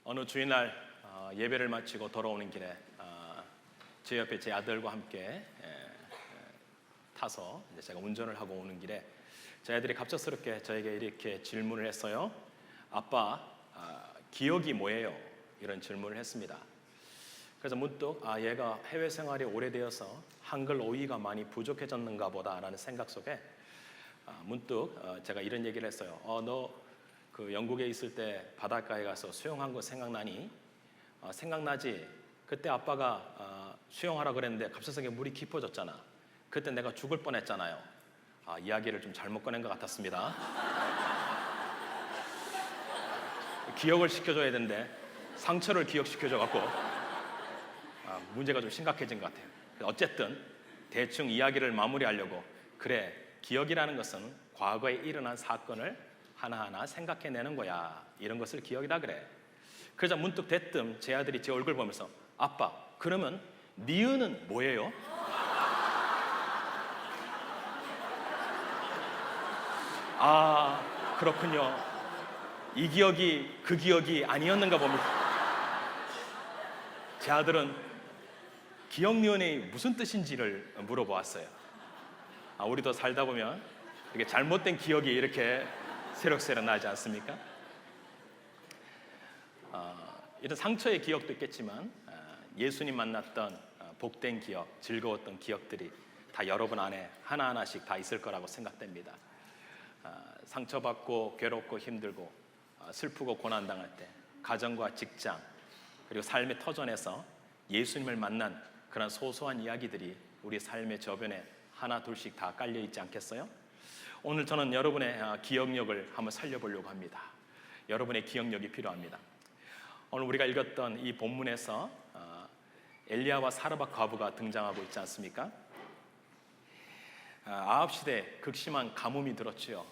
어느 주일날 예배를 마치고 돌아오는 길에 제 옆에 제 아들과 함께 타서 이제 제가 운전을 하고 오는 길에 제 아들이 갑작스럽게 저에게 이렇게 질문을 했어요. 아빠, 기억이 뭐예요? 이런 질문을 했습니다. 그래서 문득 얘가 해외 생활이 오래되어서 한글 어휘가 많이 부족해졌는가 보다라는 생각 속에 문득 제가 이런 얘기를 했어요. 너 그 영국에 있을 때 바닷가에 가서 수영한 거 생각나니? 생각나지? 그때 아빠가 수영하라 그랬는데 갑자기 물이 깊어졌잖아. 그때 내가 죽을 뻔했잖아요. 이야기를 좀 잘못 꺼낸 것 같았습니다. 기억을 시켜줘야 되는데 상처를 기억시켜줘갖고 문제가 좀 심각해진 것 같아요. 어쨌든 대충 이야기를 마무리하려고, 그래, 기억이라는 것은 과거에 일어난 사건을 하나하나 생각해내는 거야, 이런 것을 기억이라 그래. 그러자 문득 대뜸 제 아들이 제 얼굴 보면서, 아빠, 그러면 니은은 뭐예요? 그렇군요. 이 기억이 그 기억이 아니었는가 봅니다. 제 아들은 기억 니은이 무슨 뜻인지를 물어보았어요. 우리도 살다 보면 이렇게 잘못된 기억이 이렇게 새록새록 나지 않습니까? 이런 상처의 기억도 있겠지만 예수님 만났던 복된 기억, 즐거웠던 기억들이 다 여러분 안에 하나하나씩 다 있을 거라고 생각됩니다. 상처받고 괴롭고 힘들고 슬프고 고난당할 때 가정과 직장 그리고 삶의 터전에서 예수님을 만난 그런 소소한 이야기들이 우리 삶의 저변에 하나 둘씩 다 깔려 있지 않겠어요? 오늘 저는 여러분의 기억력을 한번 살려보려고 합니다. 여러분의 기억력이 필요합니다. 오늘 우리가 읽었던 이 본문에서 엘리야와 사르밧 과부가 등장하고 있지 않습니까? 아합 시대에 극심한 가뭄이 들었지요.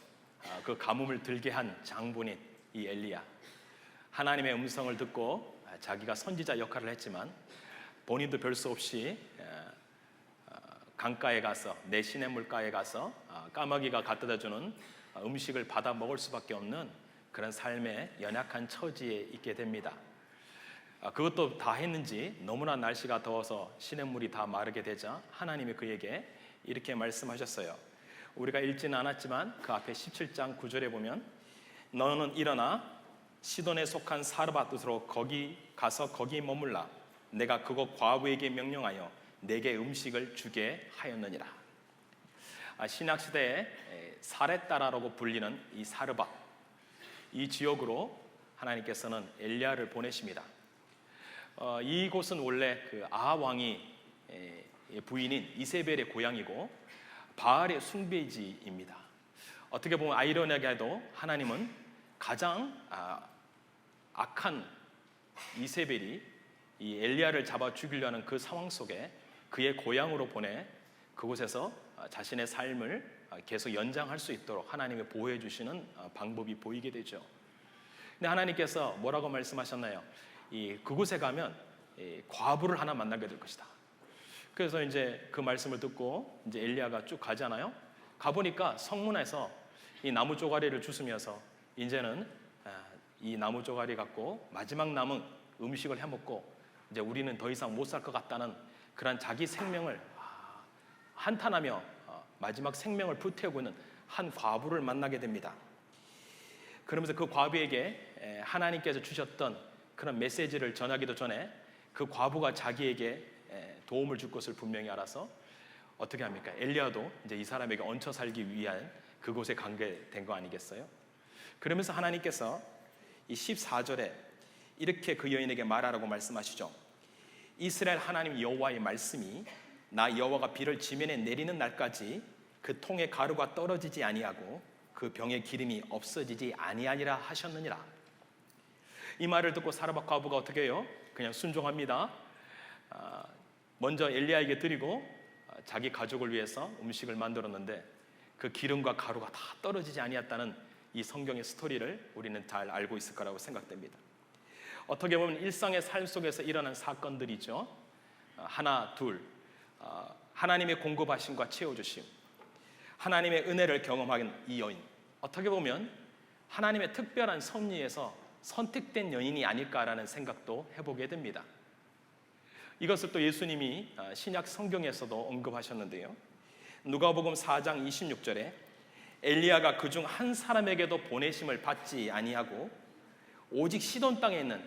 그 가뭄을 들게 한 장본인 이 엘리야, 하나님의 음성을 듣고 자기가 선지자 역할을 했지만 본인도 별 수 없이 강가에 가서, 내 시냇물가에 가서 까마귀가 갖다 주는 음식을 받아 먹을 수밖에 없는 그런 삶의 연약한 처지에 있게 됩니다. 그것도 다 했는지 너무나 날씨가 더워서 시냇물이 다 마르게 되자 하나님이 그에게 이렇게 말씀하셨어요. 우리가 읽지는 않았지만 그 앞에 17장 9절에 보면, 너는 일어나 시돈에 속한 사르밧으로 거기 가서 거기 머물라. 내가 그곳 과부에게 명령하여 내게 음식을 주게 하였느니라. 신약시대에 사렛다라고 불리는 이 사르밧, 이 지역으로 하나님께서는 엘리야를 보내십니다. 이곳은 원래 그 아합 왕이 부인인 이세벨의 고향이고 바알의 숭배지입니다. 어떻게 보면 아이러니하게도 하나님은 가장 악한 이세벨이 이 엘리야를 잡아 죽이려는 그 상황 속에 그의 고향으로 보내 그곳에서 자신의 삶을 계속 연장할 수 있도록 하나님이 보호해 주시는 방법이 보이게 되죠. 근데 하나님께서 뭐라고 말씀하셨나요? 그곳에 가면 과부를 하나 만나게 될 것이다. 그래서 이제 그 말씀을 듣고 이제 엘리야가 쭉 가잖아요. 가보니까 성문에서 이 나무 쪼가리를 주스면서 이제는 이 나무 쪼가리 갖고 마지막 남은 음식을 해먹고 이제 우리는 더 이상 못 살 것 같다는 그런 자기 생명을 한탄하며 마지막 생명을 불태우고 있는 한 과부를 만나게 됩니다. 그러면서 그 과부에게 하나님께서 주셨던 그런 메시지를 전하기도 전에 그 과부가 자기에게 도움을 줄 것을 분명히 알아서 어떻게 합니까? 엘리야도 이제 이 사람에게 얹혀 살기 위한 그곳에 가게 된 거 아니겠어요? 그러면서 하나님께서 이 14절에 이렇게 그 여인에게 말하라고 말씀하시죠. 이스라엘 하나님 여호와의 말씀이 나 여호와가 비를 지면에 내리는 날까지 그 통의 가루가 떨어지지 아니하고 그 병의 기름이 없어지지 아니하니라 하셨느니라. 이 말을 듣고 사르밧 과부가 어떻게 해요? 그냥 순종합니다. 먼저 엘리야에게 드리고 자기 가족을 위해서 음식을 만들었는데 그 기름과 가루가 다 떨어지지 아니했다는 이 성경의 스토리를 우리는 잘 알고 있을 거라고 생각됩니다. 어떻게 보면 일상의 삶 속에서 일어난 사건들이죠. 하나, 둘, 하나님의 공급하심과 채워주심, 하나님의 은혜를 경험한 이 여인, 어떻게 보면 하나님의 특별한 섭리에서 선택된 여인이 아닐까라는 생각도 해보게 됩니다. 이것을 또 예수님이 신약 성경에서도 언급하셨는데요. 누가복음 4장 26절에 엘리야가 그중 한 사람에게도 보내심을 받지 아니하고 오직 시돈 땅에 있는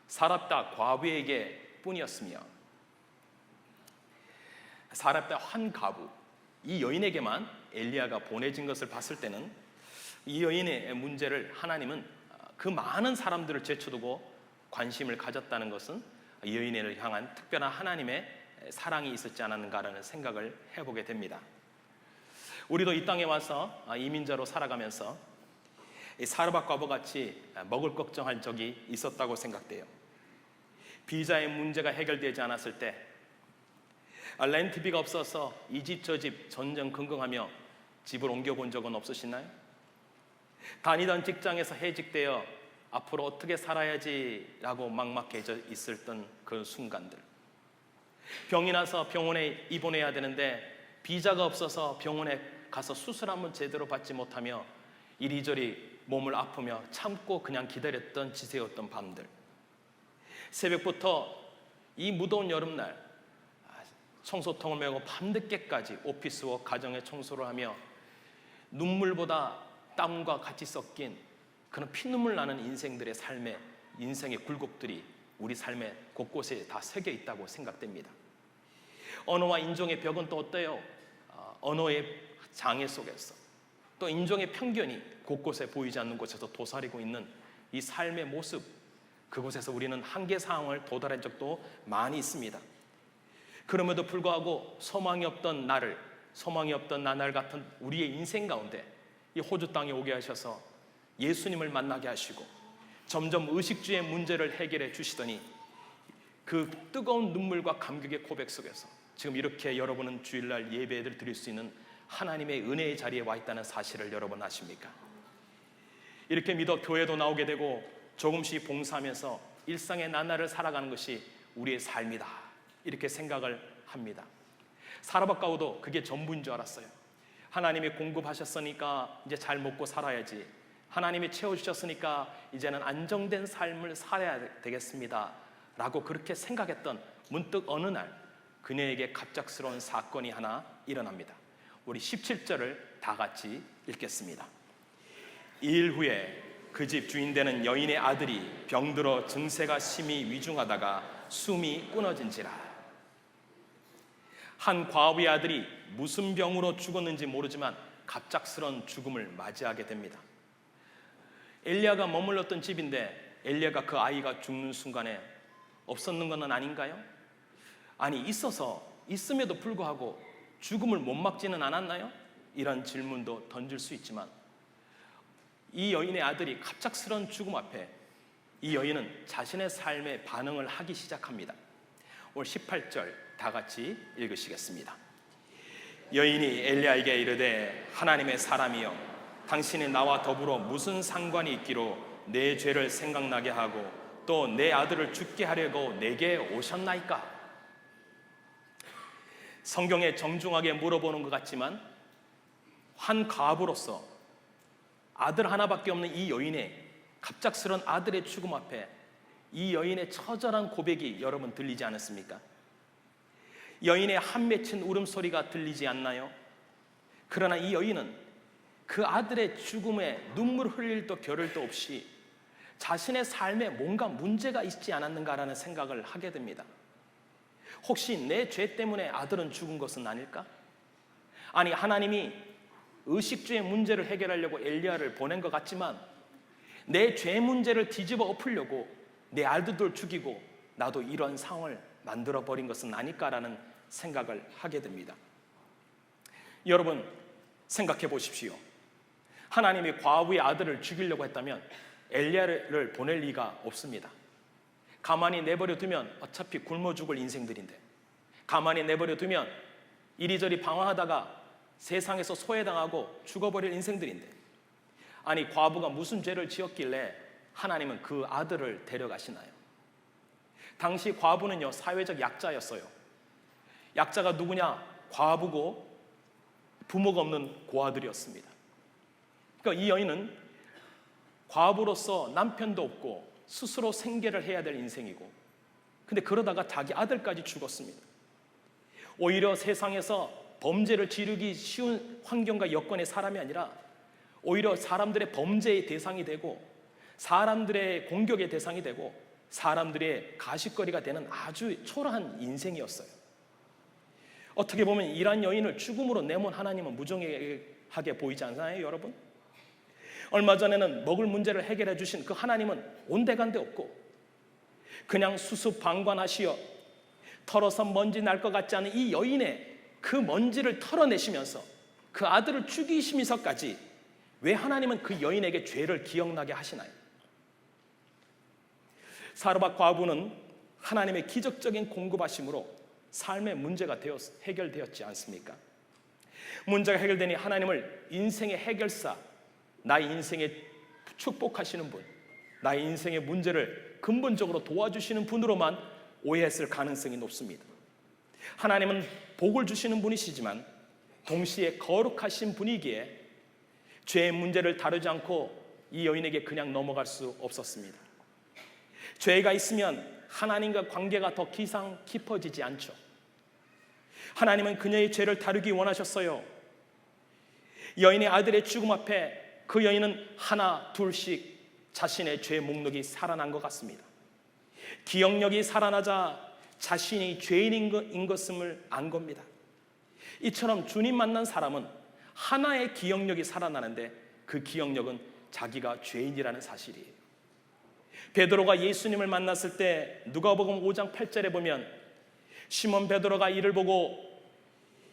사렙다 과부에게 뿐이었으며, 사렙다 한 과부, 이 여인에게만 엘리야가 보내진 것을 봤을 때는 이 여인의 문제를 하나님은 그 많은 사람들을 제쳐두고 관심을 가졌다는 것은 이 여인을 향한 특별한 하나님의 사랑이 있었지 않았는가라는 생각을 해보게 됩니다. 우리도 이 땅에 와서 이민자로 살아가면서 사르밧 과부같이 먹을 걱정할 적이 있었다고 생각돼요. 비자의 문제가 해결되지 않았을 때, 렌트비가 없어서 이 집 저 집 전전긍긍하며 집을 옮겨본 적은 없으시나요? 다니던 직장에서 해직되어 앞으로 어떻게 살아야지라고 막막해져 있었던 그 순간들, 병이 나서 병원에 입원해야 되는데 비자가 없어서 병원에 가서 수술 한번 제대로 받지 못하며 이리저리 몸을 아프며 참고 그냥 기다렸던 지새웠던 밤들, 새벽부터 이 무더운 여름날 청소통을 메고 밤늦게까지 오피스와 가정의 청소를 하며 눈물보다 땀과 같이 섞인 그런 피눈물 나는 인생들의 삶의 인생의 굴곡들이 우리 삶의 곳곳에 다 새겨 있다고 생각됩니다. 언어와 인종의 벽은 또 어때요? 언어의 장애 속에서, 또 인종의 편견이 곳곳에 보이지 않는 곳에서 도사리고 있는 이 삶의 모습, 그곳에서 우리는 한계 상황을 도달한 적도 많이 있습니다. 그럼에도 불구하고 소망이 없던 나날 같은 우리의 인생 가운데 이 호주 땅에 오게 하셔서 예수님을 만나게 하시고 점점 의식주의 문제를 해결해 주시더니 그 뜨거운 눈물과 감격의 고백 속에서 지금 이렇게 여러분은 주일날 예배를 드릴 수 있는 하나님의 은혜의 자리에 와 있다는 사실을 여러분 아십니까? 이렇게 믿어 교회도 나오게 되고 조금씩 봉사하면서 일상의 나날을 살아가는 것이 우리의 삶이다, 이렇게 생각을 합니다. 사르밧 과부도 그게 전부인 줄 알았어요. 하나님이 공급하셨으니까 이제 잘 먹고 살아야지, 하나님이 채워주셨으니까 이제는 안정된 삶을 살아야 되겠습니다 라고 그렇게 생각했던 문득 어느 날 그녀에게 갑작스러운 사건이 하나 일어납니다. 우리 17절을 다 같이 읽겠습니다. 2일 후에 그 집 주인 되는 여인의 아들이 병들어 증세가 심히 위중하다가 숨이 끊어진지라. 한 과부의 아들이 무슨 병으로 죽었는지 모르지만 갑작스러운 죽음을 맞이하게 됩니다. 엘리야가 머물렀던 집인데 엘리야가 그 아이가 죽는 순간에 없었는 건 아닌가요? 아니, 있음에도 불구하고 죽음을 못 막지는 않았나요? 이런 질문도 던질 수 있지만 이 여인의 아들이 갑작스러운 죽음 앞에 이 여인은 자신의 삶에 반응을 하기 시작합니다. 오늘 18절 다 같이 읽으시겠습니다. 여인이 엘리야에게 이르되 하나님의 사람이여, 당신이 나와 더불어 무슨 상관이 있기로 내 죄를 생각나게 하고 또 내 아들을 죽게 하려고 내게 오셨나이까? 성경에 정중하게 물어보는 것 같지만 한 과부로서 아들 하나밖에 없는 이 여인의 갑작스런 아들의 죽음 앞에 이 여인의 처절한 고백이 여러분 들리지 않았습니까? 여인의 한 맺힌 울음소리가 들리지 않나요? 그러나 이 여인은 그 아들의 죽음에 눈물 흘릴 도 겨를도 없이 자신의 삶에 뭔가 문제가 있지 않았는가라는 생각을 하게 됩니다. 혹시 내 죄 때문에 아들은 죽은 것은 아닐까? 아니, 하나님이 의식주의 문제를 해결하려고 엘리야를 보낸 것 같지만 내 죄 문제를 뒤집어 엎으려고 내 아들들 죽이고 나도 이런 상황을 만들어버린 것은 아닐까라는 생각을 하게 됩니다. 여러분 생각해 보십시오. 하나님이 과부의 아들을 죽이려고 했다면 엘리야를 보낼 리가 없습니다. 가만히 내버려 두면 어차피 굶어 죽을 인생들인데, 가만히 내버려 두면 이리저리 방황하다가 세상에서 소외당하고 죽어버릴 인생들인데, 아니 과부가 무슨 죄를 지었길래 하나님은 그 아들을 데려가시나요? 당시 과부는요 사회적 약자였어요. 약자가 누구냐? 과부고 부모가 없는 고아들이었습니다. 그러니까 이 여인은 과부로서 남편도 없고 스스로 생계를 해야 될 인생이고, 근데 그러다가 자기 아들까지 죽었습니다. 오히려 세상에서 범죄를 지르기 쉬운 환경과 여건의 사람이 아니라 오히려 사람들의 범죄의 대상이 되고 사람들의 공격의 대상이 되고 사람들의 가십거리가 되는 아주 초라한 인생이었어요. 어떻게 보면 이러한 여인을 죽음으로 내몬 하나님은 무정하게 보이지 않나요, 여러분? 얼마 전에는 먹을 문제를 해결해 주신 그 하나님은 온데간데 없고 그냥 수수방관하시어 털어서 먼지 날 것 같지 않은 이 여인의 그 먼지를 털어내시면서 그 아들을 죽이시면서까지 왜 하나님은 그 여인에게 죄를 기억나게 하시나요? 사르밧 과부는 하나님의 기적적인 공급하심으로 삶의 문제가 해결되었지 않습니까? 문제가 해결되니 하나님을 인생의 해결사, 나의 인생에 축복하시는 분, 나의 인생의 문제를 근본적으로 도와주시는 분으로만 오해했을 가능성이 높습니다. 하나님은 복을 주시는 분이시지만 동시에 거룩하신 분이기에 죄의 문제를 다루지 않고 이 여인에게 그냥 넘어갈 수 없었습니다. 죄가 있으면 하나님과 관계가 더 깊어지지 않죠. 하나님은 그녀의 죄를 다루기 원하셨어요. 여인의 아들의 죽음 앞에 그 여인은 하나 둘씩 자신의 죄 목록이 살아난 것 같습니다. 기억력이 살아나자 자신이 죄인인 것을 안 겁니다. 이처럼 주님 만난 사람은 하나의 기억력이 살아나는데 그 기억력은 자기가 죄인이라는 사실이에요. 베드로가 예수님을 만났을 때 누가복음 5장 8절에 보면 시몬 베드로가 이를 보고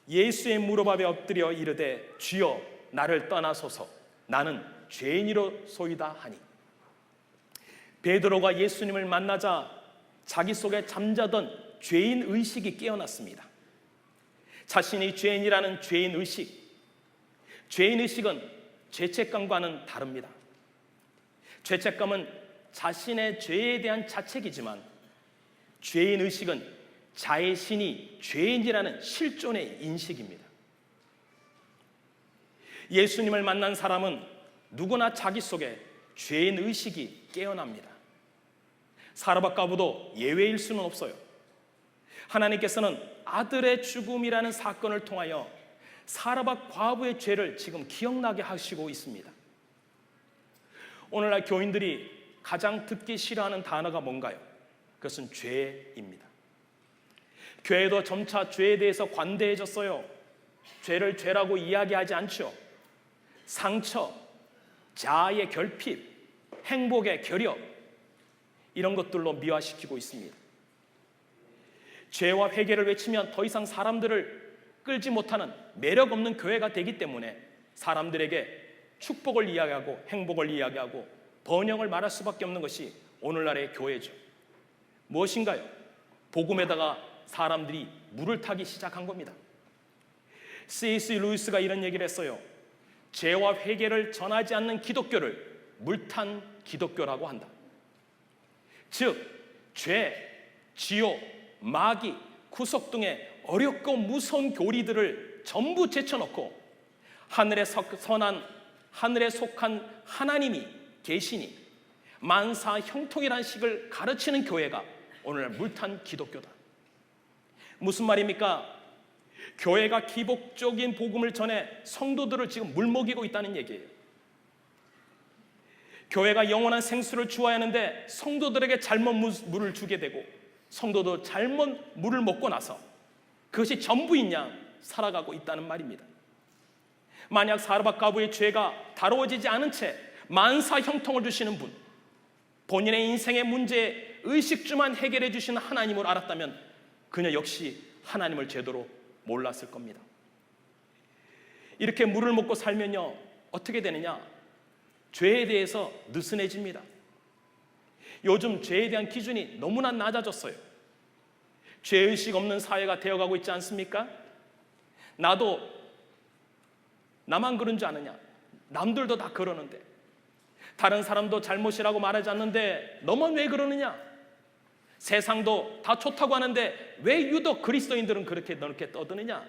예수의 무릎 앞에 엎드려 이르되 주여 나를 떠나소서 나는 죄인이로소이다 하니, 베드로가 예수님을 만나자 자기 속에 잠자던 죄인 의식이 깨어났습니다. 자신이 죄인이라는 죄인 의식은 죄책감과는 다릅니다. 죄책감은 자신의 죄에 대한 자책이지만 죄인 의식은 자신이 죄인이라는 실존의 인식입니다. 예수님을 만난 사람은 누구나 자기 속에 죄인 의식이 깨어납니다. 사르밧 과부도 예외일 수는 없어요. 하나님께서는 아들의 죽음이라는 사건을 통하여 사르밧 과부의 죄를 지금 기억나게 하시고 있습니다. 오늘날 교인들이 가장 듣기 싫어하는 단어가 뭔가요? 그것은 죄입니다. 교회도 점차 죄에 대해서 관대해졌어요. 죄를 죄라고 이야기하지 않죠. 상처, 자아의 결핍, 행복의 결여, 이런 것들로 미화시키고 있습니다. 죄와 회개를 외치면 더 이상 사람들을 끌지 못하는 매력 없는 교회가 되기 때문에 사람들에게 축복을 이야기하고 행복을 이야기하고 번영을 말할 수밖에 없는 것이 오늘날의 교회죠. 무엇인가요? 복음에다가 사람들이 물을 타기 시작한 겁니다. C.S. 루이스가 이런 얘기를 했어요. 죄와 회개를 전하지 않는 기독교를 물탄 기독교라고 한다. 즉, 죄, 지옥, 마귀, 구속 등의 어렵고 무서운 교리들을 전부 제쳐놓고 하늘에 속한 하나님이 계시니 만사 형통이라는 식을 가르치는 교회가 오늘날 물탄 기독교다. 무슨 말입니까? 교회가 기복적인 복음을 전해 성도들을 지금 물먹이고 있다는 얘기예요. 교회가 영원한 생수를 주어야 하는데 성도들에게 잘못 물을 주게 되고 성도도 잘못 물을 먹고 나서 그것이 전부인 양 살아가고 있다는 말입니다. 만약 사르밧 과부의 죄가 다루어지지 않은 채 만사 형통을 주시는 분, 본인의 인생의 문제 의식주만 해결해 주시는 하나님을 알았다면 그녀 역시 하나님을 제대로 몰랐을 겁니다. 이렇게 물을 먹고 살면요 어떻게 되느냐? 죄에 대해서 느슨해집니다. 요즘 죄에 대한 기준이 너무나 낮아졌어요. 죄의식 없는 사회가 되어가고 있지 않습니까? 나도 나만 그런 줄 아느냐? 남들도 다 그러는데, 다른 사람도 잘못이라고 말하지 않는데 너만 왜 그러느냐? 세상도 다 좋다고 하는데 왜 유독 그리스도인들은 그렇게 넓게 떠드느냐?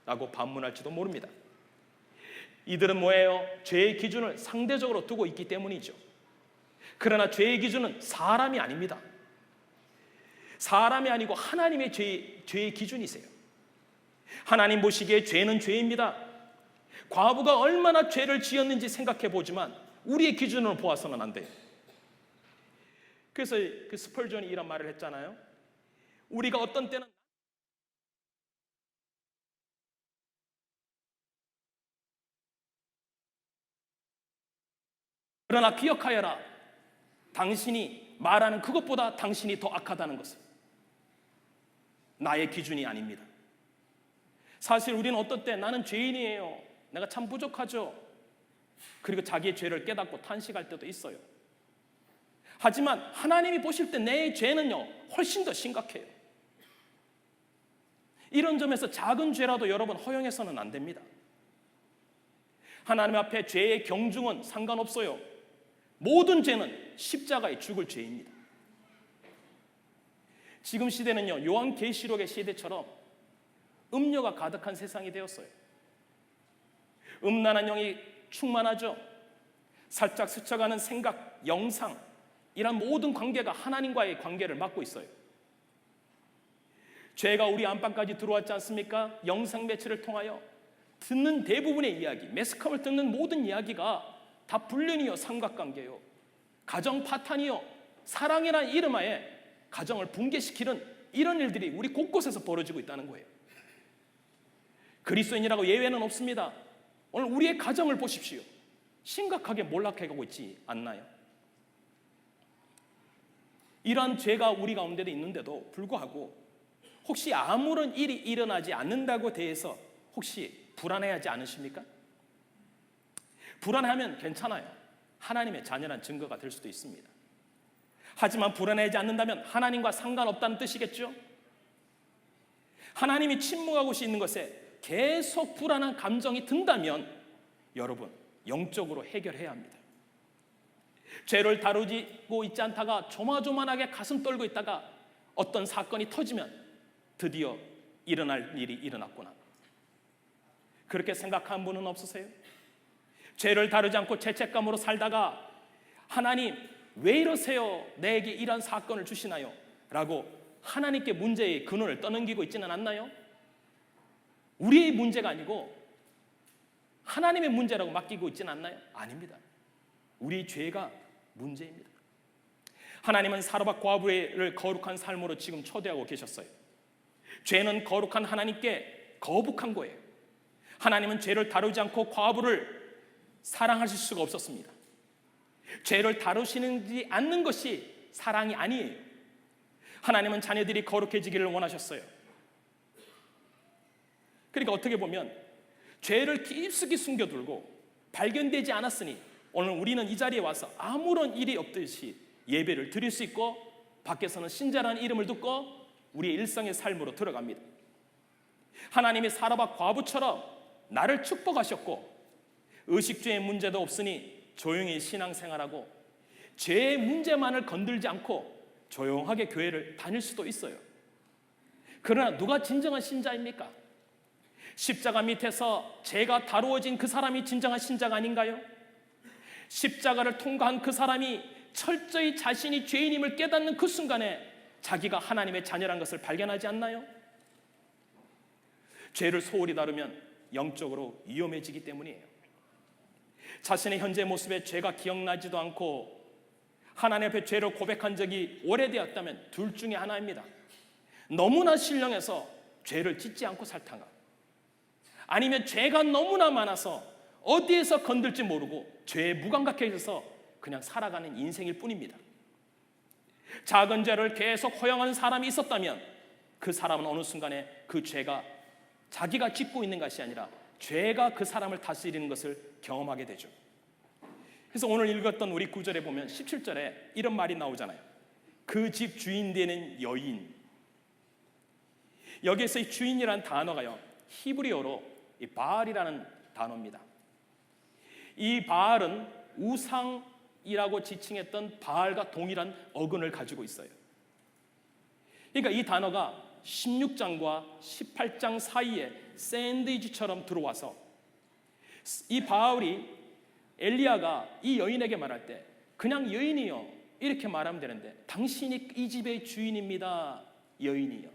라고 반문할지도 모릅니다. 이들은 뭐예요? 죄의 기준을 상대적으로 두고 있기 때문이죠. 그러나 죄의 기준은 사람이 아닙니다. 사람이 아니고 하나님의 죄의 기준이세요. 하나님 보시기에 죄는 죄입니다. 과부가 얼마나 죄를 지었는지 생각해 보지만 우리의 기준으로 보아서는 안 돼요. 그래서 그 스펄전이 이런 말을 했잖아요. 우리가 어떤 때는 그러나 기억하여라. 당신이 말하는 그것보다 당신이 더 악하다는 것을. 나의 기준이 아닙니다. 사실 우리는 어떤 때 나는 죄인이에요. 내가 참 부족하죠. 그리고 자기의 죄를 깨닫고 탄식할 때도 있어요. 하지만 하나님이 보실 때 내 죄는요 훨씬 더 심각해요. 이런 점에서 작은 죄라도 여러분 허용해서는 안 됩니다. 하나님 앞에 죄의 경중은 상관없어요. 모든 죄는 십자가에 죽을 죄입니다. 지금 시대는요 요한계시록의 시대처럼 음료가 가득한 세상이 되었어요. 음란한 영이 충만하죠. 살짝 스쳐가는 생각, 영상, 이런 모든 관계가 하나님과의 관계를 막고 있어요. 죄가 우리 안방까지 들어왔지 않습니까? 영상 매체를 통하여 듣는 대부분의 이야기, 매스컴을 듣는 모든 이야기가 다 불륜이요, 삼각관계요, 가정 파탄이요, 사랑이라는 이름하에 가정을 붕괴시키는 이런 일들이 우리 곳곳에서 벌어지고 있다는 거예요. 그리스도인이라고 예외는 없습니다. 오늘 우리의 가정을 보십시오. 심각하게 몰락해가고 있지 않나요? 이러한 죄가 우리 가운데도 있는데도 불구하고 혹시 아무런 일이 일어나지 않는다고 대해서 혹시 불안해하지 않으십니까? 불안해하면 괜찮아요. 하나님의 자녀란 증거가 될 수도 있습니다. 하지만 불안해하지 않는다면 하나님과 상관없다는 뜻이겠죠? 하나님이 침묵하고 있는 것에 계속 불안한 감정이 든다면 여러분 영적으로 해결해야 합니다. 죄를 다루고 있지 않다가 조마조만하게 가슴 떨고 있다가 어떤 사건이 터지면 드디어 일어날 일이 일어났구나. 그렇게 생각한 분은 없으세요? 죄를 다루지 않고 죄책감으로 살다가 하나님 왜 이러세요? 내게 이런 사건을 주시나요? 라고 하나님께 문제의 근원을 떠넘기고 있지는 않나요? 우리의 문제가 아니고 하나님의 문제라고 맡기고 있지는 않나요? 아닙니다. 우리 죄가 문제입니다. 하나님은 사르밧 과부를 거룩한 삶으로 지금 초대하고 계셨어요. 죄는 거룩한 하나님께 거북한 거예요. 하나님은 죄를 다루지 않고 과부를 사랑하실 수가 없었습니다. 죄를 다루시지 않는 것이 사랑이 아니에요. 하나님은 자녀들이 거룩해지기를 원하셨어요. 그러니까 어떻게 보면 죄를 깊숙이 숨겨두고 발견되지 않았으니 오늘 우리는 이 자리에 와서 아무런 일이 없듯이 예배를 드릴 수 있고 밖에서는 신자라는 이름을 듣고 우리의 일상의 삶으로 들어갑니다. 하나님이 사르밧 과부처럼 나를 축복하셨고 의식주의 문제도 없으니 조용히 신앙생활하고 죄의 문제만을 건들지 않고 조용하게 교회를 다닐 수도 있어요. 그러나 누가 진정한 신자입니까? 십자가 밑에서 죄가 다루어진 그 사람이 진정한 신자가 아닌가요? 십자가를 통과한 그 사람이 철저히 자신이 죄인임을 깨닫는 그 순간에 자기가 하나님의 자녀란 것을 발견하지 않나요? 죄를 소홀히 다루면 영적으로 위험해지기 때문이에요. 자신의 현재 모습에 죄가 기억나지도 않고 하나님 앞에 죄를 고백한 적이 오래되었다면 둘 중에 하나입니다. 너무나 신령해서 죄를 짓지 않고 살다가 아니면 죄가 너무나 많아서 어디에서 건들지 모르고 죄에 무감각해져서 그냥 살아가는 인생일 뿐입니다. 작은 죄를 계속 허용하는 사람이 있었다면 그 사람은 어느 순간에 그 죄가 자기가 짓고 있는 것이 아니라 죄가 그 사람을 다스리는 것을 경험하게 되죠. 그래서 오늘 읽었던 우리 구절에 보면 17절에 이런 말이 나오잖아요. 그 집 주인 되는 여인. 여기에서 이 주인이라는 단어가요 히브리어로 이 바알이라는 단어입니다. 이 바알은 우상이라고 지칭했던 바알과 동일한 어근을 가지고 있어요. 그러니까 이 단어가 16장과 18장 사이에 샌드위치처럼 들어와서 이 바알이 엘리야가 이 여인에게 말할 때 그냥 여인이요 이렇게 말하면 되는데 당신이 이 집의 주인입니다. 여인이요.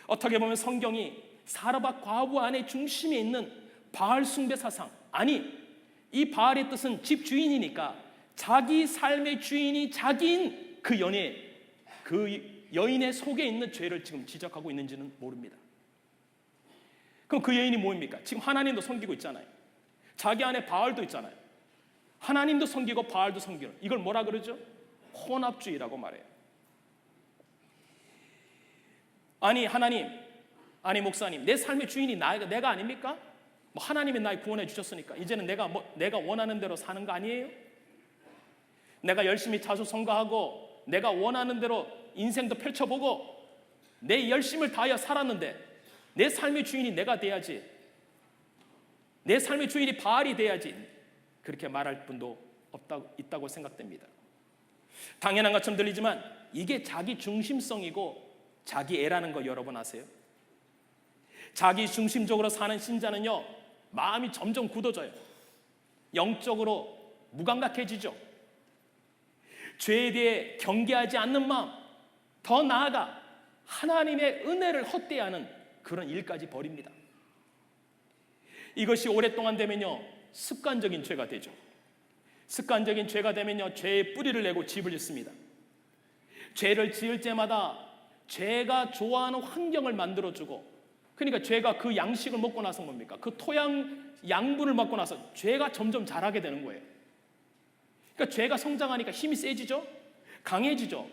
어떻게 보면 성경이 사르밧 과부 안의 중심에 있는 바알 숭배 사상, 아니 이 바알의 뜻은 집 주인이니까 자기 삶의 주인이 자기인 그 여인의 속에 있는 죄를 지금 지적하고 있는지는 모릅니다. 그럼 그 여인이 뭡니까? 지금 하나님도 섬기고 있잖아요. 자기 안에 바알도 있잖아요. 하나님도 섬기고 바알도 섬기는, 이걸 뭐라 그러죠? 혼합주의라고 말해요. 아니 하나님, 아니 목사님, 내 삶의 주인이 내가 아닙니까? 뭐 하나님이 날 구원해 주셨으니까 이제는 내가 원하는 대로 사는 거 아니에요? 내가 열심히 자수 성가하고 내가 원하는 대로 인생도 펼쳐보고 내 열심을 다하여 살았는데 내 삶의 주인이 내가 돼야지, 내 삶의 주인이 바알이 돼야지, 그렇게 말할 분도 있다고 생각됩니다. 당연한 것처럼 들리지만 이게 자기 중심성이고 자기 애라는 거 여러분 아세요? 자기 중심적으로 사는 신자는요, 마음이 점점 굳어져요. 영적으로 무감각해지죠. 죄에 대해 경계하지 않는 마음, 더 나아가 하나님의 은혜를 헛되이하는 그런 일까지 벌입니다. 이것이 오랫동안 되면요, 습관적인 죄가 되죠. 습관적인 죄가 되면요, 죄의 뿌리를 내고 집을 짓습니다. 죄를 지을 때마다 죄가 좋아하는 환경을 만들어주고, 그러니까 죄가 그 양식을 먹고 나서 뭡니까? 그 토양 양분을 먹고 나서 죄가 점점 자라게 되는 거예요. 그러니까 죄가 성장하니까 힘이 세지죠? 강해지죠?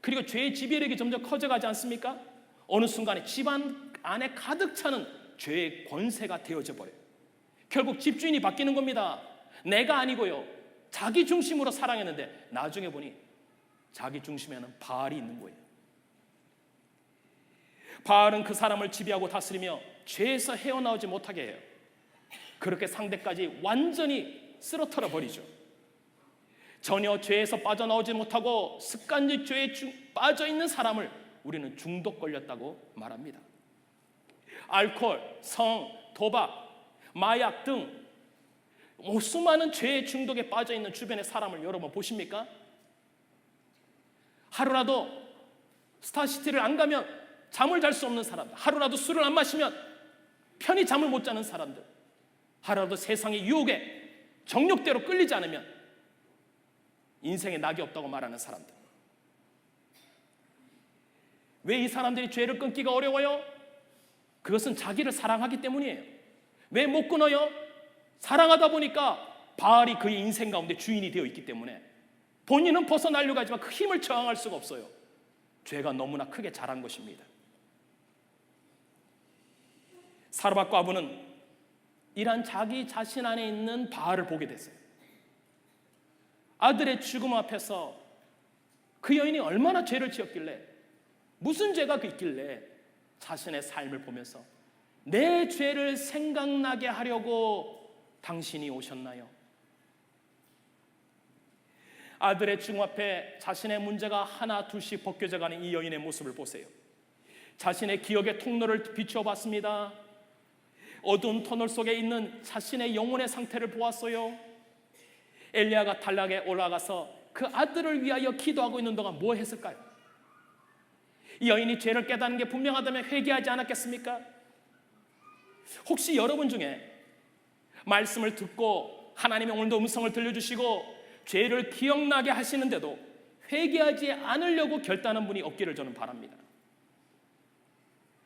그리고 죄의 지배력이 점점 커져가지 않습니까? 어느 순간에 집안 안에 가득 차는 죄의 권세가 되어져 버려요. 결국 집주인이 바뀌는 겁니다. 내가 아니고요, 자기 중심으로 사랑했는데 나중에 보니 자기 중심에는 바알이 있는 거예요. 바알은 그 사람을 지배하고 다스리며 죄에서 헤어나오지 못하게 해요. 그렇게 상대까지 완전히 쓰러뜨려 버리죠. 전혀 죄에서 빠져나오지 못하고 습관적 죄에 빠져있는 사람을 우리는 중독 걸렸다고 말합니다. 알코올, 성, 도박, 마약 등 수많은 죄의 중독에 빠져있는 주변의 사람을 여러분 보십니까? 하루라도 스타시티를 안 가면 잠을 잘 수 없는 사람들, 하루라도 술을 안 마시면 편히 잠을 못 자는 사람들, 하루라도 세상의 유혹에 정욕대로 끌리지 않으면 인생에 낙이 없다고 말하는 사람들. 왜 이 사람들이 죄를 끊기가 어려워요? 그것은 자기를 사랑하기 때문이에요. 왜 못 끊어요? 사랑하다 보니까 바알이 그의 인생 가운데 주인이 되어 있기 때문에 본인은 벗어나려고 하지만 그 힘을 저항할 수가 없어요. 죄가 너무나 크게 자란 것입니다. 사르밧 과부는 이러한 자기 자신 안에 있는 바알을 보게 됐어요. 아들의 죽음 앞에서 그 여인이 얼마나 죄를 지었길래, 무슨 죄가 있길래 자신의 삶을 보면서 내 죄를 생각나게 하려고 당신이 오셨나요? 아들의 죽음 앞에 자신의 문제가 하나 둘씩 벗겨져가는 이 여인의 모습을 보세요. 자신의 기억의 통로를 비추어 봤습니다. 어두운 터널 속에 있는 자신의 영혼의 상태를 보았어요. 엘리야가 단락에 올라가서 그 아들을 위하여 기도하고 있는 동안 뭐 했을까요? 이 여인이 죄를 깨닫는 게 분명하다면 회개하지 않았겠습니까? 혹시 여러분 중에 말씀을 듣고 하나님의 오늘도 음성을 들려주시고 죄를 기억나게 하시는데도 회개하지 않으려고 결단한 분이 없기를 저는 바랍니다.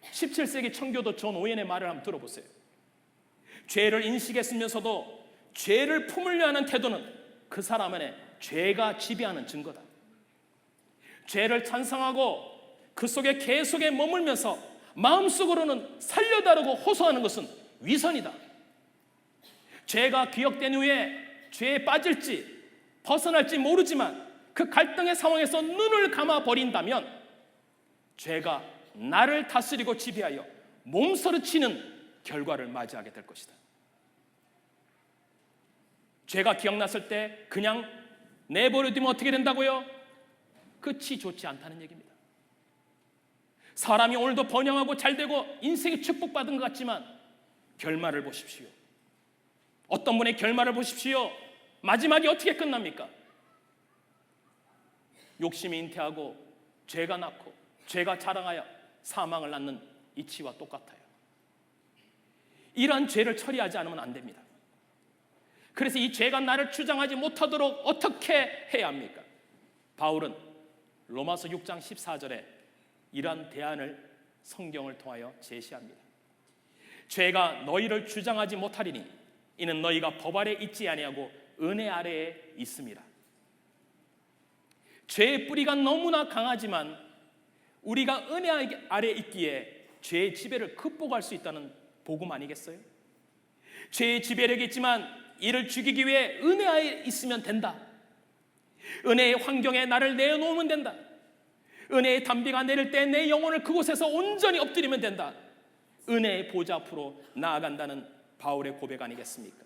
17세기 청교도 존 오웬의 말을 한번 들어보세요. 죄를 인식했으면서도 죄를 품으려 하는 태도는 그 사람 안에 죄가 지배하는 증거다. 죄를 찬성하고 그 속에 계속에 머물면서 마음속으로는 살려다르고 호소하는 것은 위선이다. 죄가 기억된 후에 죄에 빠질지 벗어날지 모르지만 그 갈등의 상황에서 눈을 감아 버린다면 죄가 나를 다스리고 지배하여 몸서리치는 결과를 맞이하게 될 것이다. 죄가 기억났을 때 그냥 내버려두면 어떻게 된다고요? 끝이 좋지 않다는 얘기입니다. 사람이 오늘도 번영하고 잘되고 인생이 축복받은 것 같지만 결말을 보십시오. 어떤 분의 결말을 보십시오. 마지막이 어떻게 끝납니까? 욕심이 잉태하고 죄가 낳고 죄가 자랑하여 사망을 낳는 이치와 똑같아요. 이러한 죄를 처리하지 않으면 안 됩니다. 그래서 이 죄가 나를 주장하지 못하도록 어떻게 해야 합니까? 바울은 로마서 6장 14절에 이러한 대안을 성경을 통하여 제시합니다. 죄가 너희를 주장하지 못하리니 이는 너희가 법 아래 있지 아니하고 은혜 아래에 있습니다. 죄의 뿌리가 너무나 강하지만 우리가 은혜 아래에 있기에 죄의 지배를 극복할 수 있다는 복음 아니겠어요? 죄의 지배력이 있지만 이를 죽이기 위해 은혜 아래에 있으면 된다. 은혜의 환경에 나를 내어놓으면 된다. 은혜의 단비가 내릴 때 내 영혼을 그곳에서 온전히 엎드리면 된다. 은혜의 보좌 앞으로 나아간다는 바울의 고백 아니겠습니까?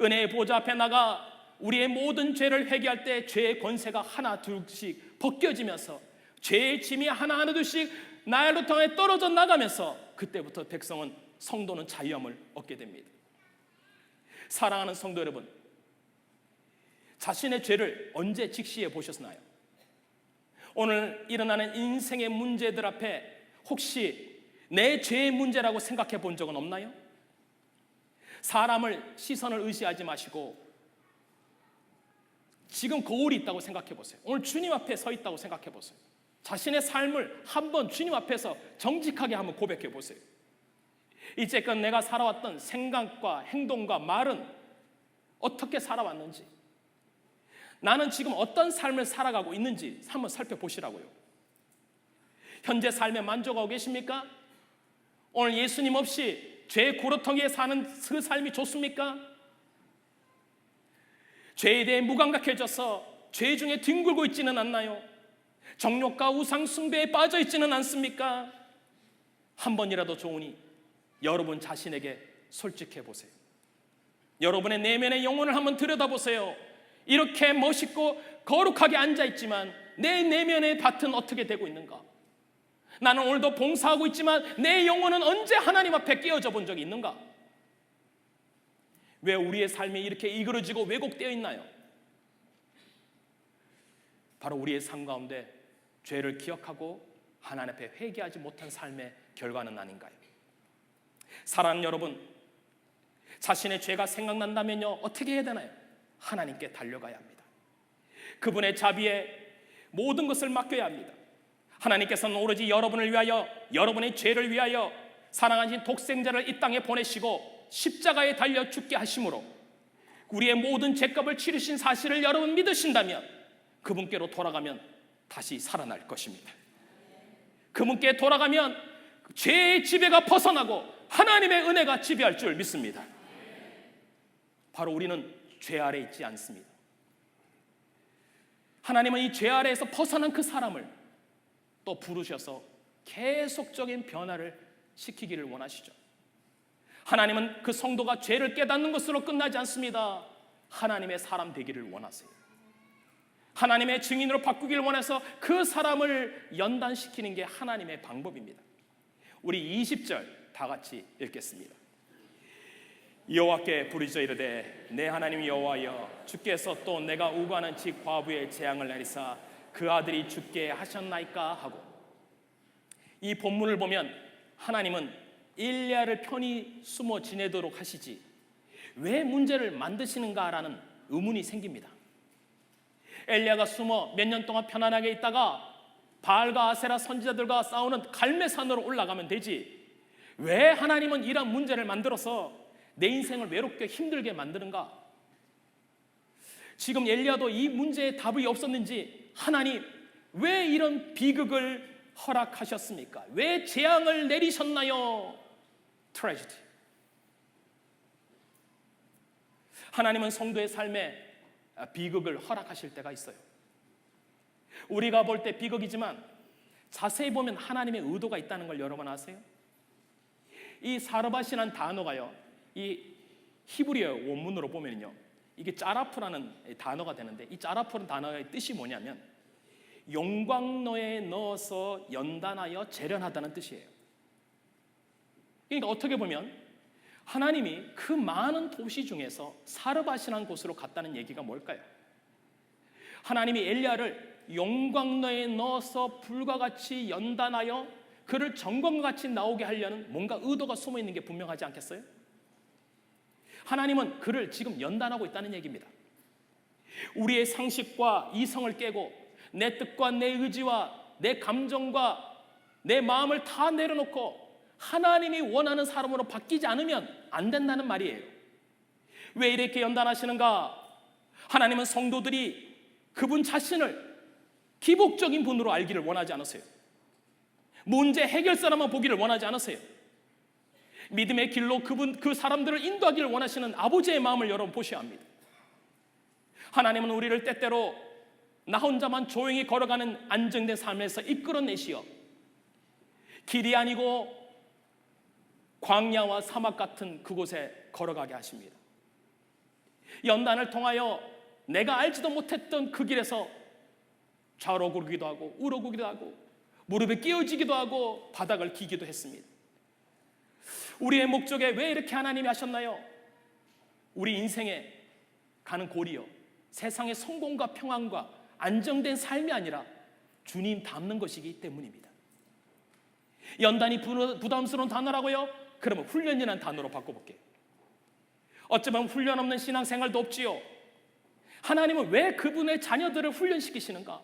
은혜의 보좌 앞에 나가 우리의 모든 죄를 회개할 때 죄의 권세가 하나 둘씩 벗겨지면서 죄의 짐이 하나하나 둘씩 나를 통해 떨어져 나가면서 그때부터 백성은, 성도는 자유함을 얻게 됩니다. 사랑하는 성도 여러분, 자신의 죄를 언제 직시해 보셨나요? 오늘 일어나는 인생의 문제들 앞에 혹시 내 죄의 문제라고 생각해 본 적은 없나요? 사람을, 시선을 의지하지 마시고 지금 거울이 있다고 생각해 보세요. 오늘 주님 앞에 서 있다고 생각해 보세요. 자신의 삶을 한번 주님 앞에서 정직하게 한번 고백해 보세요. 이제껏 내가 살아왔던 생각과 행동과 말은 어떻게 살아왔는지, 나는 지금 어떤 삶을 살아가고 있는지 한번 살펴보시라고요. 현재 삶에 만족하고 계십니까? 오늘 예수님 없이 죄의 고로통에 사는 그 삶이 좋습니까? 죄에 대해 무감각해져서 죄 중에 뒹굴고 있지는 않나요? 정욕과 우상 숭배에 빠져 있지는 않습니까? 한 번이라도 좋으니 여러분 자신에게 솔직해 보세요. 여러분의 내면의 영혼을 한번 들여다보세요. 이렇게 멋있고 거룩하게 앉아있지만 내 내면의 밭은 어떻게 되고 있는가? 나는 오늘도 봉사하고 있지만 내 영혼은 언제 하나님 앞에 끼어져 본 적이 있는가? 왜 우리의 삶이 이렇게 이그러지고 왜곡되어 있나요? 바로 우리의 삶 가운데 죄를 기억하고 하나님 앞에 회개하지 못한 삶의 결과는 아닌가요? 사랑하는 여러분, 자신의 죄가 생각난다면요, 어떻게 해야 되나요? 하나님께 달려가야 합니다. 그분의 자비에 모든 것을 맡겨야 합니다. 하나님께서는 오로지 여러분을 위하여, 여러분의 죄를 위하여 사랑하신 독생자를 이 땅에 보내시고 십자가에 달려 죽게 하심으로 우리의 모든 죄값을 치르신 사실을 여러분 믿으신다면 그분께로 돌아가면 다시 살아날 것입니다. 그분께 돌아가면 죄의 지배가 벗어나고 하나님의 은혜가 지배할 줄 믿습니다. 바로 우리는 죄 아래 있지 않습니다. 하나님은 이 죄 아래에서 벗어난 그 사람을 또 부르셔서 계속적인 변화를 시키기를 원하시죠. 하나님은 그 성도가 죄를 깨닫는 것으로 끝나지 않습니다. 하나님의 사람 되기를 원하세요. 하나님의 증인으로 바꾸기를 원해서 그 사람을 연단시키는 게 하나님의 방법입니다. 우리 20절 다 같이 읽겠습니다. 여호와께 부르짖어 이르되 내 하나님 여호와여, 주께서 또 내가 우고하는 집 과부의 재앙을 내리사 그 아들이 죽게 하셨나이까 하고, 이 본문을 보면 하나님은 엘리야를 편히 숨어 지내도록 하시지 왜 문제를 만드시는가라는 의문이 생깁니다. 엘리야가 숨어 몇 년 동안 편안하게 있다가 바알과 아세라 선지자들과 싸우는 갈멜산으로 올라가면 되지 왜 하나님은 이런 문제를 만들어서 내 인생을 외롭게 힘들게 만드는가? 지금 엘리야도 이 문제에 답이 없었는지 하나님 왜 이런 비극을 허락하셨습니까? 왜 재앙을 내리셨나요? 트래지디. 하나님은 성도의 삶에 비극을 허락하실 때가 있어요. 우리가 볼 때 비극이지만 자세히 보면 하나님의 의도가 있다는 걸 여러분 아세요? 이 사르밧이라는 단어가요, 이 히브리어 원문으로 보면요, 이게 짜라프라는 단어가 되는데, 이 짜라프라는 단어의 뜻이 뭐냐면 용광로에 넣어서 연단하여 재련하다는 뜻이에요. 그러니까 어떻게 보면 하나님이 그 많은 도시 중에서 사르밧이라는 곳으로 갔다는 얘기가 뭘까요? 하나님이 엘리야를 용광로에 넣어서 불과 같이 연단하여 그를 정광과 같이 나오게 하려는 뭔가 의도가 숨어 있는 게 분명하지 않겠어요? 하나님은 그를 지금 연단하고 있다는 얘기입니다. 우리의 상식과 이성을 깨고 내 뜻과 내 의지와 내 감정과 내 마음을 다 내려놓고 하나님이 원하는 사람으로 바뀌지 않으면 안 된다는 말이에요. 왜 이렇게 연단하시는가? 하나님은 성도들이 그분 자신을 기복적인 분으로 알기를 원하지 않으세요. 문제 해결사라만 보기를 원하지 않으세요. 믿음의 길로 그 사람들을 인도하기를 원하시는 아버지의 마음을 여러분 보셔야 합니다. 하나님은 우리를 때때로 나 혼자만 조용히 걸어가는 안정된 삶에서 이끌어내시어 길이 아니고 광야와 사막 같은 그곳에 걸어가게 하십니다. 연단을 통하여 내가 알지도 못했던 그 길에서 좌로 구르기도 하고 우로 구르기도 하고 무릎에 끼어지기도 하고 바닥을 기기도 했습니다. 우리의 목적에 왜 이렇게 하나님이 하셨나요? 우리 인생에 가는 골이요, 세상의 성공과 평안과 안정된 삶이 아니라 주님 닮는 것이기 때문입니다. 연단이 부담스러운 단어라고요? 그러면 훈련이라는 단어로 바꿔볼게요. 어쩌면 훈련 없는 신앙생활도 없지요. 하나님은 왜 그분의 자녀들을 훈련시키시는가?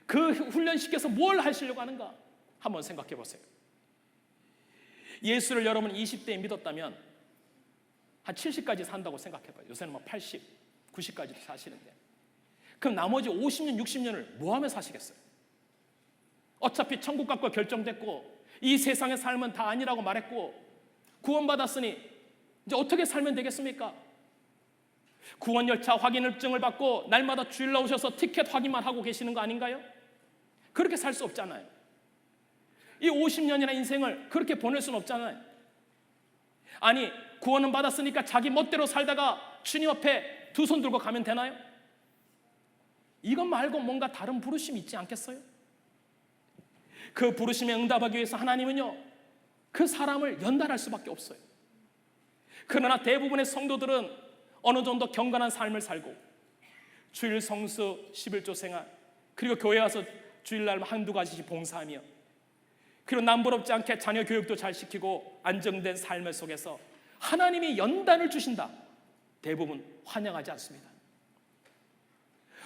그 훈련시켜서 뭘 하시려고 하는가? 한번 생각해 보세요. 예수를 여러분 20대에 믿었다면 한 70까지 산다고 생각해 봐요. 요새는 뭐 80, 90까지도 사시는데, 그럼 나머지 50년, 60년을 뭐 하며 사시겠어요? 어차피 천국 갖고 결정됐고 이 세상의 삶은 다 아니라고 말했고 구원받았으니 이제 어떻게 살면 되겠습니까? 구원 열차 확인증을 받고 날마다 주일 나오셔서 티켓 확인만 하고 계시는 거 아닌가요? 그렇게 살 수 없잖아요. 이 50년이나 인생을 그렇게 보낼 수는 없잖아요. 아니, 구원은 받았으니까 자기 멋대로 살다가 주님 앞에 두 손 들고 가면 되나요? 이것 말고 뭔가 다른 부르심이 있지 않겠어요? 그 부르심에 응답하기 위해서 하나님은요, 그 사람을 연단할 수밖에 없어요. 그러나 대부분의 성도들은 어느 정도 경건한 삶을 살고 주일 성수 11조 생활, 그리고 교회 와서 주일날 한두 가지씩 봉사하며, 그리고 남부럽지 않게 자녀 교육도 잘 시키고 안정된 삶 속에서 하나님이 연단을 주신다, 대부분 환영하지 않습니다.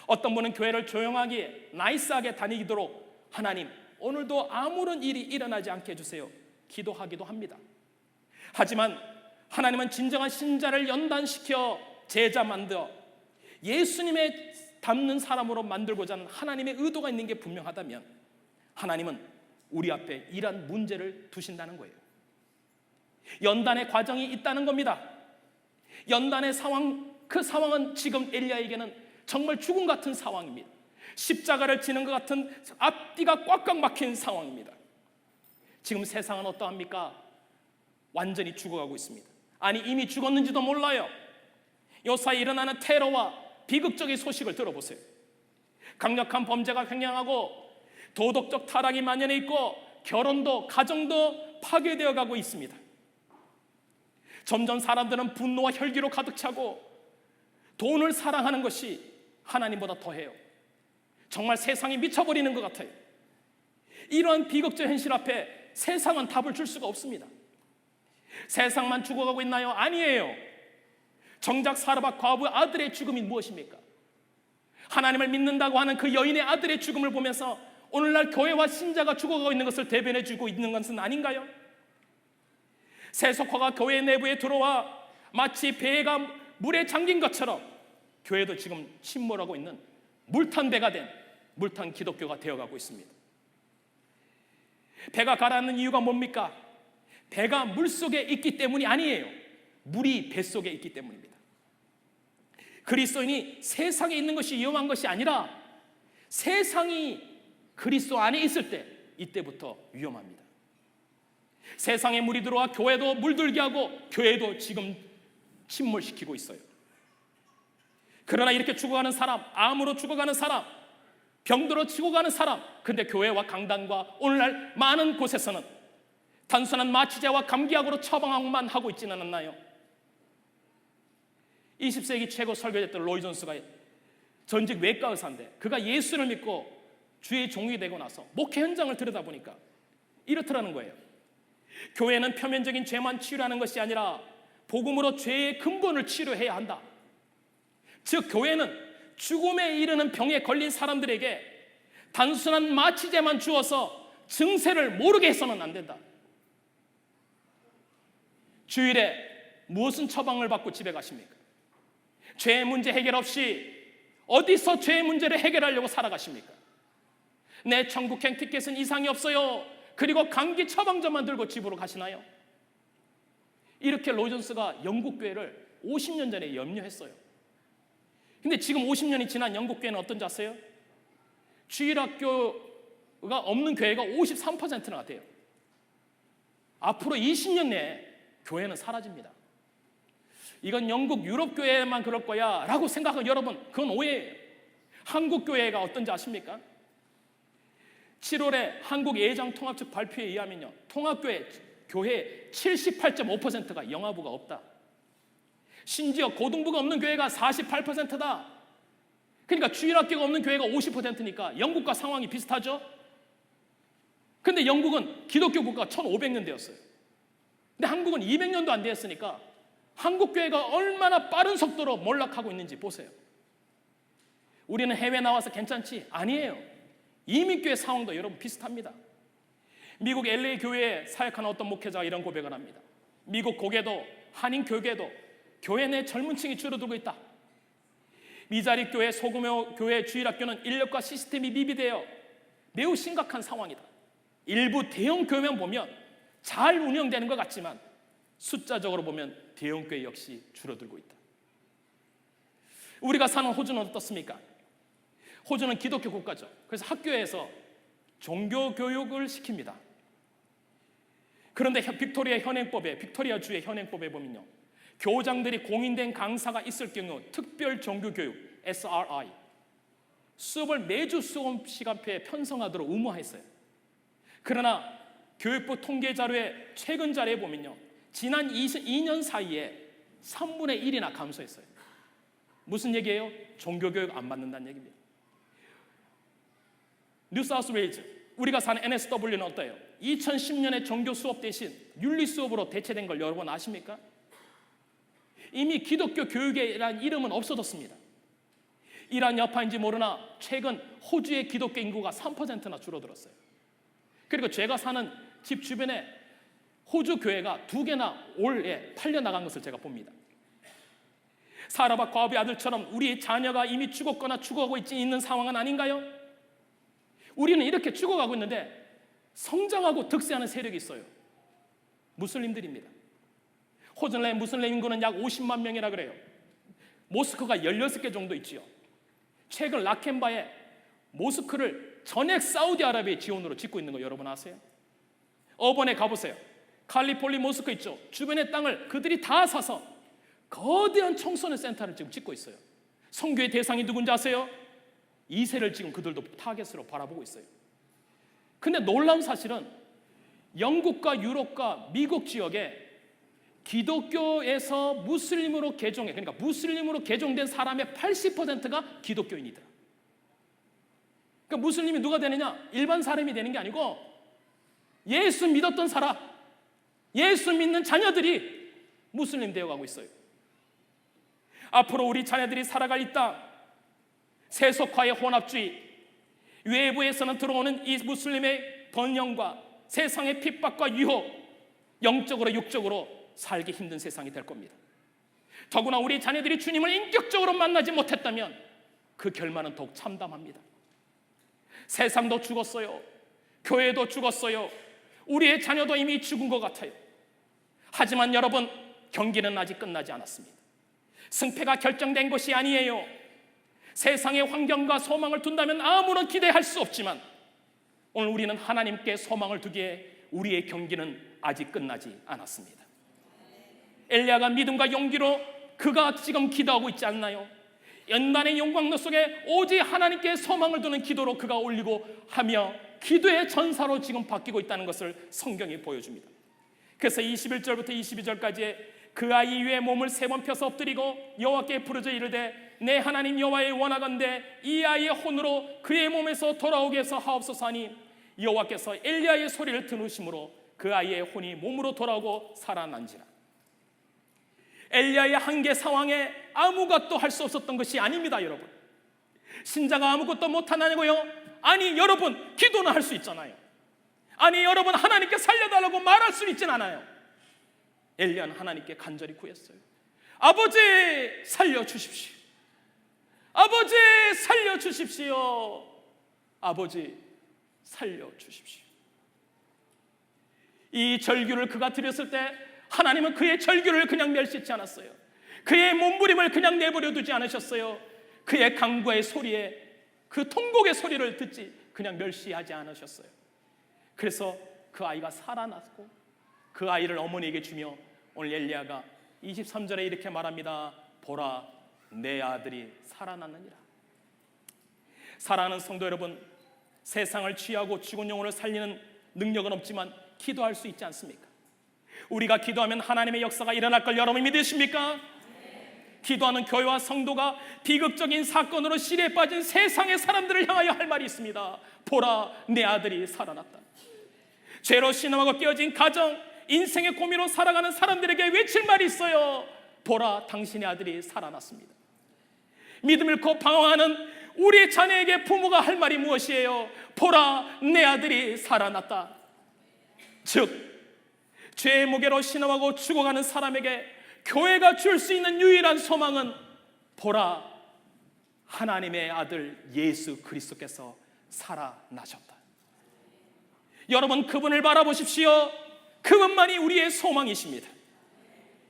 어떤 분은 교회를 조용하게 나이스하게 다니도록 하나님 오늘도 아무런 일이 일어나지 않게 해주세요 기도하기도 합니다. 하지만 하나님은 진정한 신자를 연단시켜 제자 만들어 예수님의 닮는 사람으로 만들고자 하는 하나님의 의도가 있는 게 분명하다면 하나님은 우리 앞에 이러한 문제를 두신다는 거예요. 연단의 과정이 있다는 겁니다. 연단의 상황, 그 상황은 지금 엘리야에게는 정말 죽음 같은 상황입니다. 십자가를 지는 것 같은 앞뒤가 꽉꽉 막힌 상황입니다. 지금 세상은 어떠합니까? 완전히 죽어가고 있습니다. 아니, 이미 죽었는지도 몰라요. 요사이 일어나는 테러와 비극적인 소식을 들어보세요. 강력한 범죄가 횡행하고 도덕적 타락이 만연해 있고 결혼도 가정도 파괴되어 가고 있습니다. 점점 사람들은 분노와 혈기로 가득 차고 돈을 사랑하는 것이 하나님보다 더해요. 정말 세상이 미쳐버리는 것 같아요. 이러한 비극적 현실 앞에 세상은 답을 줄 수가 없습니다. 세상만 죽어가고 있나요? 아니에요. 정작 사르밧 과부 아들의 죽음이 무엇입니까? 하나님을 믿는다고 하는 그 여인의 아들의 죽음을 보면서 오늘날 교회와 신자가 죽어가고 있는 것을 대변해주고 있는 것은 아닌가요? 세속화가 교회 내부에 들어와 마치 배가 물에 잠긴 것처럼 교회도 지금 침몰하고 있는 물탄 배가 된 물탄 기독교가 되어가고 있습니다. 배가 가라앉는 이유가 뭡니까? 배가 물속에 있기 때문이 아니에요. 물이 뱃속에 있기 때문입니다. 그리스도인이 세상에 있는 것이 위험한 것이 아니라 세상이 그리스도 안에 있을 때, 이때부터 위험합니다. 세상에 물이 들어와 교회도 물들게 하고 교회도 지금 침몰시키고 있어요. 그러나 이렇게 죽어가는 사람, 암으로 죽어가는 사람, 병들어 죽어가는 사람, 근데 교회와 강단과 오늘날 많은 곳에서는 단순한 마취제와 감기약으로 처방만 하고 있지는 않나요? 20세기 최고 설교됐던 로이 존스가 전직 외과 의사인데, 그가 예수를 믿고 주의 종이 되고 나서 목회 현장을 들여다보니까 이렇더라는 거예요. 교회는 표면적인 죄만 치유하는 것이 아니라 복음으로 죄의 근본을 치료해야 한다. 즉 교회는 죽음에 이르는 병에 걸린 사람들에게 단순한 마취제만 주어서 증세를 모르게 해서는 안 된다. 주일에 무엇은 처방을 받고 집에 가십니까? 죄의 문제 해결 없이 어디서 죄의 문제를 해결하려고 살아가십니까? 내 천국행 티켓은 이상이 없어요. 그리고 감기 처방전만 들고 집으로 가시나요? 이렇게 로이존스가 영국 교회를 50년 전에 염려했어요. 근데 지금 50년이 지난 영국 교회는 어떤지 아세요? 주일학교가 없는 교회가 53%나 돼요. 앞으로 20년 내에 교회는 사라집니다. 이건 영국 유럽 교회만 그럴 거야 라고 생각하는 여러분, 그건 오해예요. 한국 교회가 어떤지 아십니까? 7월에 한국 예장통합 측 발표에 의하면요, 통합교회 교회 78.5%가 영아부가 없다. 심지어 고등부가 없는 교회가 48%다. 그러니까 주일학교가 없는 교회가 50%니까 영국과 상황이 비슷하죠. 근데 영국은 기독교 국가가 1500년 되었어요. 근데 한국은 200년도 안 되었으니까 한국 교회가 얼마나 빠른 속도로 몰락하고 있는지 보세요. 우리는 해외 나와서 괜찮지? 아니에요. 이민교회 상황도 여러분 비슷합니다. 미국 LA 교회에 사역하는 어떤 목회자가 이런 고백을 합니다. 미국 고개도 한인 교계도 교회 내 젊은 층이 줄어들고 있다. 미자립 교회, 소규모 교회, 주일학교는 인력과 시스템이 미비되어 매우 심각한 상황이다. 일부 대형 교회만 보면 잘 운영되는 것 같지만 숫자적으로 보면 대형 교회 역시 줄어들고 있다. 우리가 사는 호주는 어떻습니까? 호주는 기독교 국가죠. 그래서 학교에서 종교 교육을 시킵니다. 그런데 빅토리아 주의 현행법에 보면요, 교장들이 공인된 강사가 있을 경우 특별 종교 교육 SRI 수업을 매주 수업 시간표에 편성하도록 의무화했어요. 그러나 교육부 통계 자료의 최근 자료에 보면요, 지난 22년 사이에 3분의 1이나 감소했어요. 무슨 얘기예요? 종교 교육 안 받는다는 얘기입니다. 뉴사우스웨일즈, 우리가 사는 NSW는 어때요? 2010년에 종교 수업 대신 윤리 수업으로 대체된 걸 여러분 아십니까? 이미 기독교 교육이라는 이름은 없어졌습니다. 이러한 여파인지 모르나 최근 호주의 기독교 인구가 3%나 줄어들었어요. 그리고 제가 사는 집 주변에 호주 교회가 2개나 올해 팔려나간 것을 제가 봅니다. 사라밧 과부의 아들처럼 우리 자녀가 이미 죽었거나 죽어가고 있는 상황은 아닌가요? 우리는 이렇게 죽어가고 있는데 성장하고 득세하는 세력이 있어요. 무슬림들입니다. 호주 내 무슬림 인구는 약 50만 명이라 그래요. 모스크가 16개 정도 있지요. 최근 라켄바에 모스크를 전액 사우디아라비아의 지원으로 짓고 있는 거 여러분 아세요? 어번에 가보세요. 칼리폴리 모스크 있죠. 주변의 땅을 그들이 다 사서 거대한 청소년 센터를 지금 짓고 있어요. 선교의 대상이 누군지 아세요? 2세를 지금 그들도 타겟으로 바라보고 있어요. 근데 놀라운 사실은 영국과 유럽과 미국 지역에 기독교에서 무슬림으로 개종해, 그러니까 무슬림으로 개종된 사람의 80%가 기독교인이더라. 그러니까 무슬림이 누가 되느냐? 일반 사람이 되는 게 아니고 예수 믿었던 사람, 예수 믿는 자녀들이 무슬림 되어가고 있어요. 앞으로 우리 자녀들이 살아갈 이 땅, 세속화의 혼합주의, 외부에서는 들어오는 이 무슬림의 번영과 세상의 핍박과 유혹, 영적으로 육적으로 살기 힘든 세상이 될 겁니다. 더구나 우리 자녀들이 주님을 인격적으로 만나지 못했다면 그 결말은 더욱 참담합니다. 세상도 죽었어요. 교회도 죽었어요. 우리의 자녀도 이미 죽은 것 같아요. 하지만 여러분, 경기는 아직 끝나지 않았습니다. 승패가 결정된 것이 아니에요. 세상의 환경과 소망을 둔다면 아무런 기대할 수 없지만 오늘 우리는 하나님께 소망을 두기에 우리의 경기는 아직 끝나지 않았습니다. 엘리야가 믿음과 용기로 그가 지금 기도하고 있지 않나요? 연단의 영광로 속에 오직 하나님께 소망을 두는 기도로 그가 올리고 하며 기도의 전사로 지금 바뀌고 있다는 것을 성경이 보여줍니다. 그래서 21절부터 22절까지 그 아이 위에 몸을 3번 펴서 엎드리고 여호와께 부르짖어 이르되 내 하나님 여호와의 원하건대 이 아이의 혼으로 그의 몸에서 돌아오게 해서 하옵소서 하니 여호와께서 엘리야의 소리를 들으심으로 그 아이의 혼이 몸으로 돌아오고 살아난지라. 엘리야의 한계 상황에 아무것도 할 수 없었던 것이 아닙니다. 여러분, 신자가 아무것도 못하냐고요? 아니 여러분, 기도는 할 수 있잖아요. 아니 여러분, 하나님께 살려달라고 말할 수 있진 않아요. 엘리야는 하나님께 간절히 구했어요. 아버지 살려주십시오. 아버지 살려주십시오. 아버지 살려주십시오. 이 절규를 그가 드렸을 때 하나님은 그의 절규를 그냥 멸시치 않았어요. 그의 몸부림을 그냥 내버려 두지 않으셨어요. 그의 간구의 소리에, 그 통곡의 소리를 듣지 그냥 멸시하지 않으셨어요. 그래서 그 아이가 살아났고 그 아이를 어머니에게 주며 오늘 엘리야가 23절에 이렇게 말합니다. 보라, 내 아들이 살아났느니라. 사랑하는 성도 여러분, 세상을 취하고 죽은 영혼을 살리는 능력은 없지만 기도할 수 있지 않습니까? 우리가 기도하면 하나님의 역사가 일어날 걸 여러분 믿으십니까? 기도하는 교회와 성도가 비극적인 사건으로 시리에 빠진 세상의 사람들을 향하여 할 말이 있습니다. 보라, 내 아들이 살아났다. 죄로 신음하고 깨어진 가정, 인생의 고민으로 살아가는 사람들에게 외칠 말이 있어요. 보라, 당신의 아들이 살아났습니다. 믿음 잃고 방황하는 우리 자녀에게 부모가 할 말이 무엇이에요? 보라, 내 아들이 살아났다. 즉, 죄의 무게로 신음하고 죽어가는 사람에게 교회가 줄 수 있는 유일한 소망은 보라, 하나님의 아들 예수 그리스도께서 살아나셨다. 여러분, 그분을 바라보십시오. 그분만이 우리의 소망이십니다.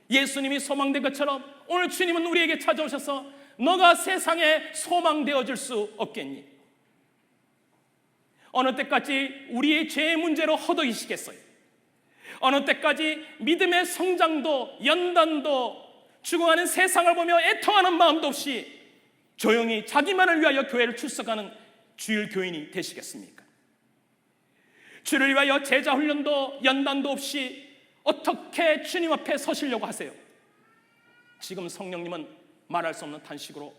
예수님이 소망된 것처럼 오늘 주님은 우리에게 찾아오셔서 너가 세상에 소망되어질 수 없겠니? 어느 때까지 우리의 죄의 문제로 허덕이시겠어요? 어느 때까지 믿음의 성장도 연단도 죽어가는 세상을 보며 애통하는 마음도 없이 조용히 자기만을 위하여 교회를 출석하는 주일 교인이 되시겠습니까? 주를 위하여 제자 훈련도 연단도 없이 어떻게 주님 앞에 서시려고 하세요? 지금 성령님은 말할 수 없는 탄식으로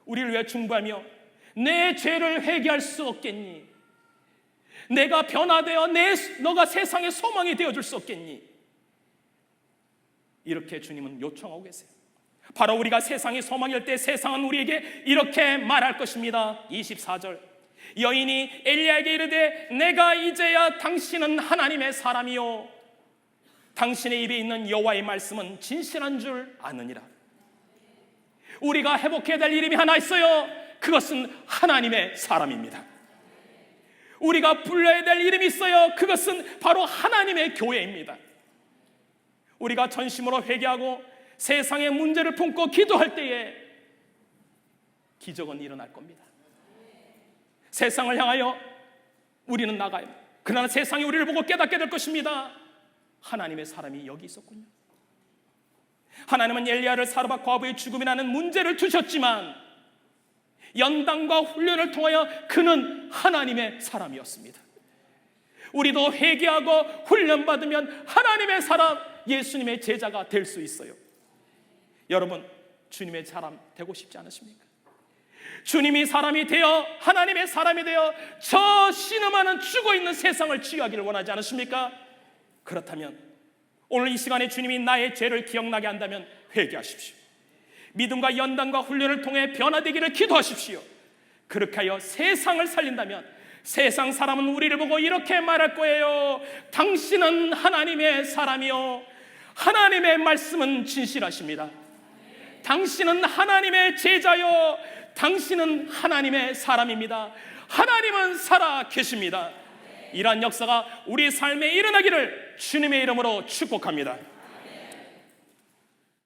우리를 위해 중보하며 내 죄를 회개할 수 없겠니? 내가 변화되어 너가 세상의 소망이 되어줄 수 없겠니? 이렇게 주님은 요청하고 계세요. 바로 우리가 세상의 소망일 때 세상은 우리에게 이렇게 말할 것입니다. 24절, 여인이 엘리야에게 이르되 내가 이제야 당신은 하나님의 사람이요 당신의 입에 있는 여호와의 말씀은 진실한 줄 아느니라. 우리가 회복해야 될 이름이 하나 있어요. 그것은 하나님의 사람입니다. 우리가 불러야 될 이름이 있어요. 그것은 바로 하나님의 교회입니다. 우리가 전심으로 회개하고 세상의 문제를 품고 기도할 때에 기적은 일어날 겁니다. 세상을 향하여 우리는 나가요. 그러나 세상이 우리를 보고 깨닫게 될 것입니다. 하나님의 사람이 여기 있었군요. 하나님은 엘리야를 사르밧 과부의 죽음이라는 문제를 두셨지만 연단과 훈련을 통하여 그는 하나님의 사람이었습니다. 우리도 회개하고 훈련받으면 하나님의 사람, 예수님의 제자가 될 수 있어요. 여러분, 주님의 사람 되고 싶지 않으십니까? 주님이 사람이 되어 하나님의 사람이 되어 저 신음하는 죽어있는 세상을 치유하기를 원하지 않으십니까? 그렇다면 오늘 이 시간에 주님이 나의 죄를 기억나게 한다면 회개하십시오. 믿음과 연단과 훈련을 통해 변화되기를 기도하십시오. 그렇게 하여 세상을 살린다면 세상 사람은 우리를 보고 이렇게 말할 거예요. 당신은 하나님의 사람이요 하나님의 말씀은 진실하십니다. 당신은 하나님의 제자요 당신은 하나님의 사람입니다. 하나님은 살아 계십니다. 이러한 역사가 우리 삶에 일어나기를 주님의 이름으로 축복합니다.